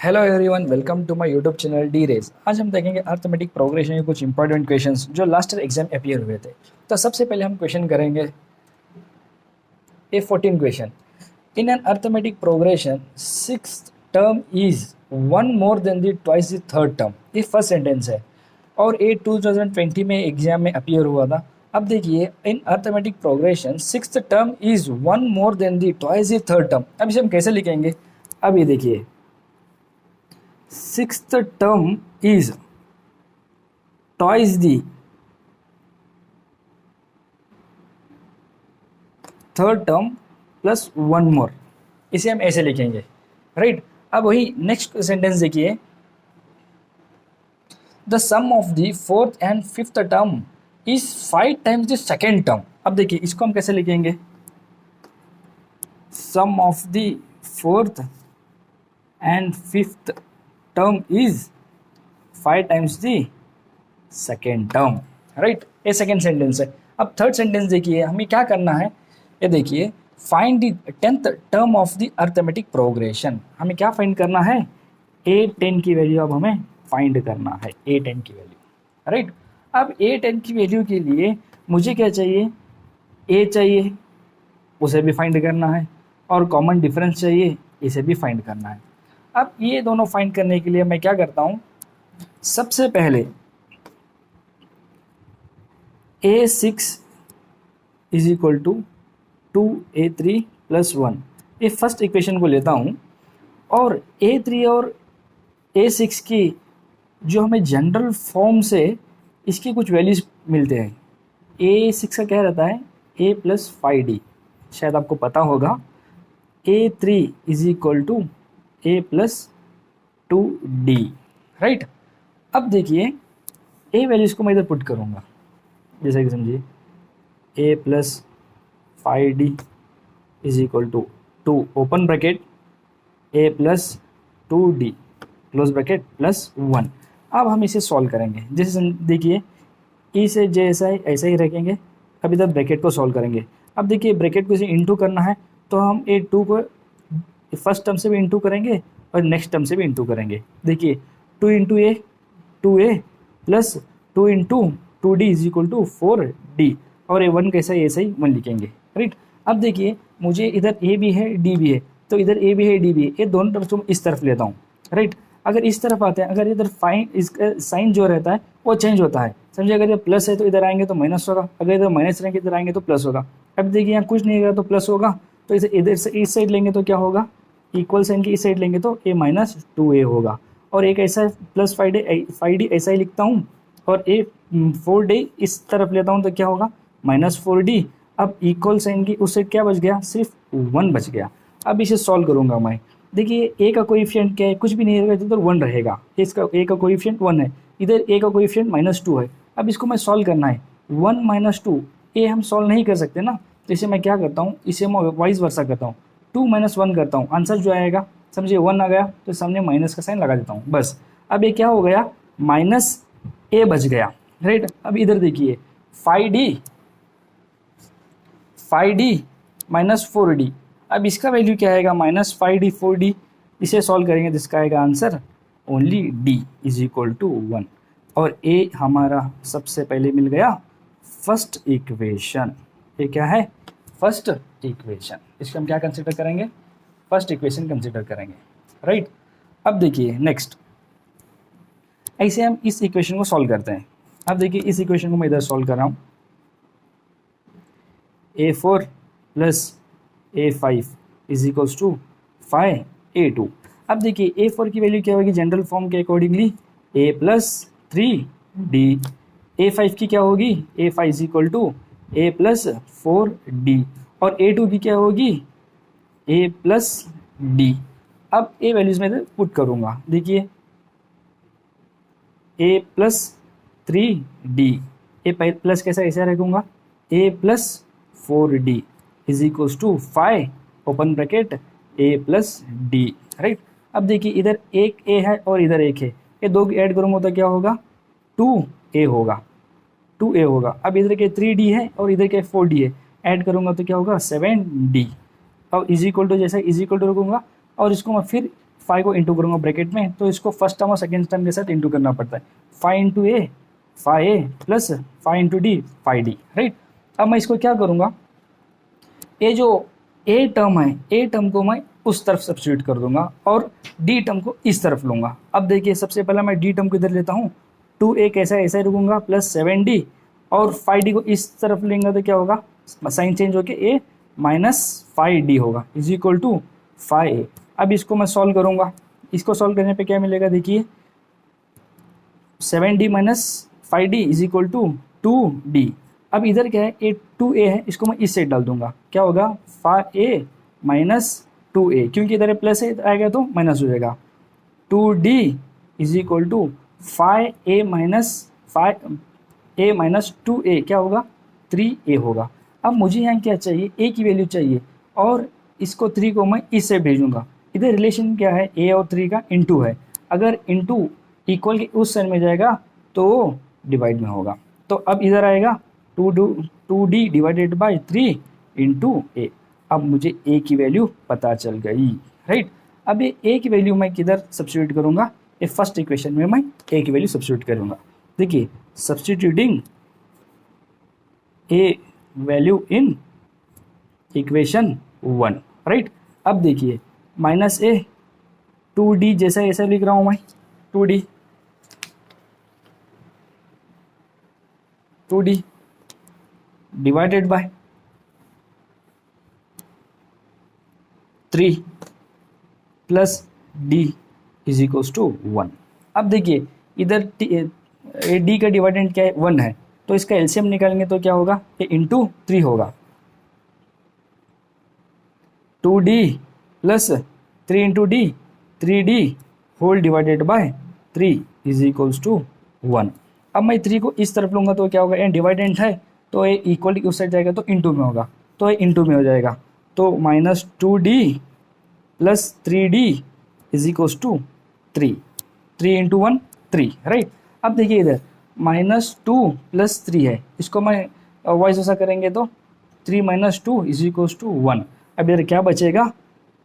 Hello everyone, welcome to my YouTube channel D race. आज हम देखेंगे अर्थमेटिक प्रोग्रेशन के कुछ इंपॉर्टेंट क्वेश्चंस जो लास्ट ईयर एग्जाम अपीयर हुए थे। तो सबसे पहले हम क्वेश्चन करेंगे A 14 question. In an arithmetic progression six term is one more than the twice the third term. ये फर्स्ट सेंटेंस है और ये 2020 में एग्जाम में अपीयर हुआ था। अब देखिए, in arithmetic progression six term is one more than the twice the third term. अब इसे हम कैसे लिखेंगे? अब ये देखिए, sixth term is twice the third term plus one more। इसे हम ऐसे लिखेंगे, राइट। अब वही नेक्स्ट सेंटेंस देखिए, the sum of the fourth and fifth term is 5 times the second term. अब देखिए, इसको हम कैसे लिखेंगे? Sum of the fourth and fifth term is 5 times the second term, right. ये सेकेंड सेंटेंस है। अब थर्ड सेंटेंस देखिए, हमें क्या करना है? ये देखिए, find the 10th term of the arithmetic progression. हमें क्या फाइंड करना है? A10 की वैल्यू अब हमें फाइंड करना है, A10 की वैल्यू, राइट। अब A10 की वैल्यू के लिए मुझे क्या चाहिए? A चाहिए, उसे भी फाइंड करना है, और कॉमन डिफरेंस चाहिए, इसे भी फाइंड करना है। अब ये दोनों फाइंड करने के लिए मैं क्या करता हूँ? सबसे पहले A6 is equal to 2A3 plus 1, ये फर्स्ट इक्वेशन को लेता हूँ, और A3 और A6 की जो हमें जनरल फॉर्म से इसकी कुछ वैल्यूज मिलते हैं। A6 का क्या रहता है? A प्लस 5D, शायद आपको पता होगा। A3 is equal to A plus 2D, right. अब देखिए, A वैल्यूज़ को मैं इधर पुट करूँगा, जैसे कि समझिए A plus 5D is equal to 2 open bracket A plus 2D close bracket plus 1। अब हम इसे सॉल्व करेंगे। जैसे देखिए, E से जैसा है ऐसा ही रखेंगे। अब इधर ब्रैकेट को सॉल्व करेंगे। अब देखिए, ब्रैकेट को इसे इंटू करना है, तो हम A2 को फर्स्ट टर्म से भी इंटू करेंगे और नेक्स्ट टर्म से भी इंटू करेंगे। देखिए, 2 into A 2A plus 2 into 2D is equal to 4D, और A1 कैसा है ऐसा ही 1 लिखेंगे, राइट। अब देखिए, मुझे इधर A भी है D भी है, तो इधर A भी है D भी है, ये दोनों टर्म्स को इस तरफ लेता हूँ, राइट। अगर इस तरफ आते हैं, अगर इधर इसका साइन जो रहता है वो चेंज होता है। समझिए, अगर ये प्लस है तो इधर आएंगे तो माइनस होगा, अगर इधर माइनस रहेंगे इधर आएंगे तो प्लस होगा। अब देखिए, यहाँ कुछ नहीं होगा तो प्लस होगा, तो इसे इधर से इस साइड लेंगे तो क्या होगा? इक्वल साइन की इस साइड लेंगे तो A माइनस 2A होगा। और एक ऐसा प्लस 5D ऐसा ही लिखता हूँ, और A 4D इस तरफ लेता हूँ तो क्या होगा? Minus 4D। अब इक्वल साइन की उस साइड क्या बच गया? सिर्फ 1 बच गया। अब इसे सॉल्व करूँगा मैं। देखिए, A का कोएफिशिएंट क्या है? कुछ भी नहीं रहेगा, इधर 1 रहेगा। इसका A का कोएफिशिएंट 1 है, इधर A का कोएफिशिएंट -2 है। अब इसको मैं सॉल्व करना है। 1 - 2 A हम सॉल्व नहीं कर सकते ना, तो इसे मैं क्या करता हूँ? इसे मैं वाइस वर्सा करता हूँ, 2 - 1 करता हूँ। आंसर जो आएगा, समझिए 1 आ गया तो सामने माइनस का साइन लगा देता हूँ, बस। अब ये क्या हो गया? -A बच गया, राइट। अब इधर देखिए, 5D माइनस 4D। अब इसका वैल्यू क्या आएगा? -5D 4D। इसे सॉल्व करेंगे तो इसका आएगा answer only D is equal to 1, और A हमारा सबसे पहले मिल गया फर्स्ट इक्वेशन। ये क्या है? First equation. इसको हम क्या कंसिडर करेंगे? फर्स्ट इक्वेशन कंसिडर करेंगे, राइट। अब देखिए नेक्स्ट, ऐसे हम इस इक्वेशन को सॉल्व करते हैं। अब देखिए, इस इक्वेशन को मैं इधर सॉल्व कर रहा हूँ। A4 plus A5 is equals to 5A2। अब देखिए, A4 की वैल्यू क्या होगी? जनरल फॉर्म के accordingly A plus 3D। A5 की क्या होगी? A5 is equal to A plus 4D, और A2 की क्या होगी? A plus D। अब A वैल्यूज में इधर पुट करूँगा। देखिए, A plus 3D, A plus कैसा ऐसा रखूँगा? A plus 4D is equals to 5 open bracket A plus D, right. अब देखिए, इधर एक A है और इधर एक है, ये दो ऐड करूँगा तो क्या होगा? 2A होगा, 2A होगा। अब इधर के 3D है और इधर के 4D है, ऐड करूँगा तो क्या होगा? 7D। अब इज इक्वल टू जैसा इज इक्वल टू रखूँगा, और इसको मैं फिर फाइव को इंटू करूँगा ब्रैकेट में, तो इसको फर्स्ट टर्म और सेकेंड टर्म के साथ इंटू करना पड़ता है। 5 इंटू ए 5a plus 5 into D 5d, right. अब मैं इसको क्या करूँगा, ये जो ए टर्म है, ए टर्म को मैं उस तरफ सब्स्टिट्यूट कर दूंगा और डी टर्म को इस तरफ लूँगा। अब देखिए सबसे पहले मैं डी टर्म को इधर लेता हूँ, 2a कैसा ऐसा ही रुकूंगा प्लस 7d, और 5d को इस तरफ लेंगे तो क्या होगा, साइन चेंज होके a माइनस 5d होगा इज इक्वल टू 5a। अब इसको मैं सॉल्व करूँगा, इसको सॉल्व करने पे क्या मिलेगा, देखिए 7d minus 5d is equal to 2d। अब इधर क्या है, ए 2a है, इसको मैं इस साइड डाल दूंगा, क्या होगा 5a माइनस 2a, क्योंकि इधर प्लस है आएगा तो माइनस हो जाएगा। 2d is equal to 5a minus 2a क्या होगा, 3a होगा। अब मुझे यहाँ क्या चाहिए, a की वैल्यू चाहिए, और इसको 3 को मैं इससे भेजूंगा। इधर रिलेशन क्या है, a और 3 का इंटू है, अगर इंटू इक्वल के उस साइड में जाएगा तो डिवाइड में होगा। तो अब इधर आएगा 2d डिवाइडेड बाई 3 इंटू ए। अब मुझे a की वैल्यू पता चल गई, राइट। अब ये a की वैल्यू मैं किधर सब्स्टिट्यूट करूँगा, ये फर्स्ट इक्वेशन में मैं a की वैल्यू सब्स्टिट्यूट करूँगा। देखिए substituting a value in equation 1, right. अब देखिए माइनस a 2d जैसा ऐसा लिख रहा हूँ मैं, 2d divided by 3 plus d is equals to 1। अब देखिए इधर d का डिवाइडेंट क्या है, 1 है, तो इसका एलसीएम निकालेंगे तो क्या होगा, ये इंटू 3 होगा। 2d plus 3 into D 3d whole divided by 3 is equals to 1। अब मैं 3 को इस तरफ लूँगा तो क्या होगा, ये डिवाइडेंट है तो ये इक्वल उस साइड जाएगा तो इंटू में होगा, तो ये इंटू में हो जाएगा। तो minus 2d plus 3d is equals to 3, 3 into 1 3, right. अब देखिए इधर माइनस 2 प्लस 3 है, इसको मैं वाइस ऐसा करेंगे तो 3 माइनस 2 इज इक्वल्स टू 1। अब इधर क्या बचेगा,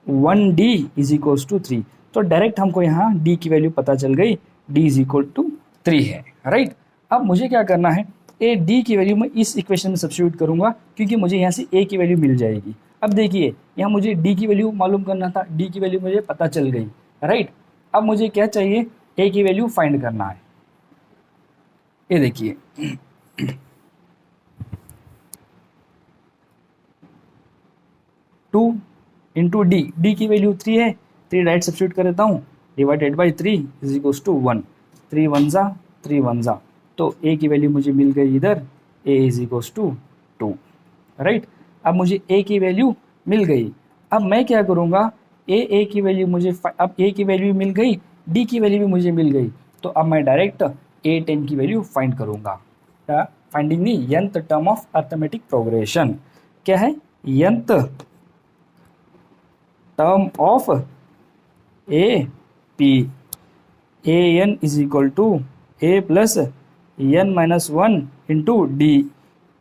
1d इज इक्वल्स टू 3। तो डायरेक्ट हमको यहाँ d की वैल्यू पता चल गई, d इज इक्वल टू 3 है, राइट। अब मुझे क्या करना है, ए डी की वैल्यू मैं इस इक्वेशन में सब्स्टिट्यूट करूँगा, क्योंकि मुझे यहाँ से ए की वैल्यू मिल जाएगी। अब देखिए यहाँ मुझे डी की वैल्यू मालूम करना था, डी की वैल्यू मुझे पता चल गई, राइट। अब मुझे क्या चाहिए, ए की वैल्यू फाइंड करना है। ये देखिए 2 इंटू डी की वैल्यू 3 है, 3 राइट सब्स्टिट्यूट कर देता हूँ, divided by 3 is equals to 1, 3 1 जा, तो a की वैल्यू मुझे मिल गई इधर, a is equals to 2, right. अब मुझे a की वैल्यू मिल गई, अब मैं क्या करूँगा, a की वैल्यू मुझे अब a की वैल्यू मिल गई, d की वैल्यू भी मुझे मिल गई, तो अब मैं डायरेक्ट a10 की वैल्यू फाइंड करूँगा। Finding the nth term of arithmetic progression, क्या है, nth term of A P, a n is equal to a plus n minus 1 into d.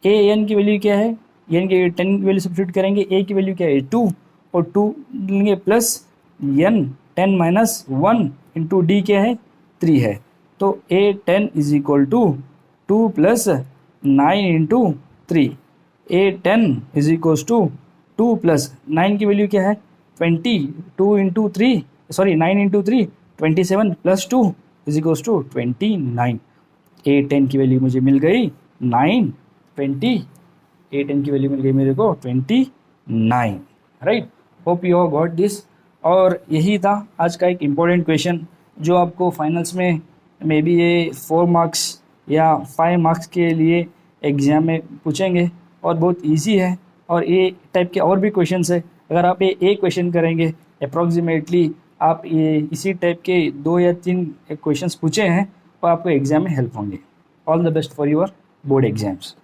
A n की वैल्यू क्या है, एन की 10 की value substitute करेंगे, ए की वैल्यू क्या है 2, और 2 लेंगे plus n 10 minus 1 into d क्या है 3 है, तो a 10 is equal to 2 plus 9 into 3, a 10 is equals to 2 plus 9 की वैल्यू क्या है 20, 2 into 3 sorry 9 into 3 27 plus 2 is equals to 29। A 10 की वैल्यू मुझे मिल गई 9, 20, ए 10 की वैल्यू मिल गई मेरे को 29, right. Hope you have got this. और यही था आज का एक इम्पोर्टेंट क्वेश्चन जो आपको फाइनल्स में मे बी ये 4 मार्क्स या 5 मार्क्स के लिए एग्ज़ाम में पूछेंगे, और बहुत इजी है, और ये टाइप के और भी क्वेश्चंस है। अगर आप ये एक क्वेश्चन करेंगे अप्रॉक्सीमेटली आप ये इसी टाइप के 2 या 3 क्वेश्चंस पूछे हैं, और आपको एग्ज़ाम में हेल्प होंगे। All the best for your board exams.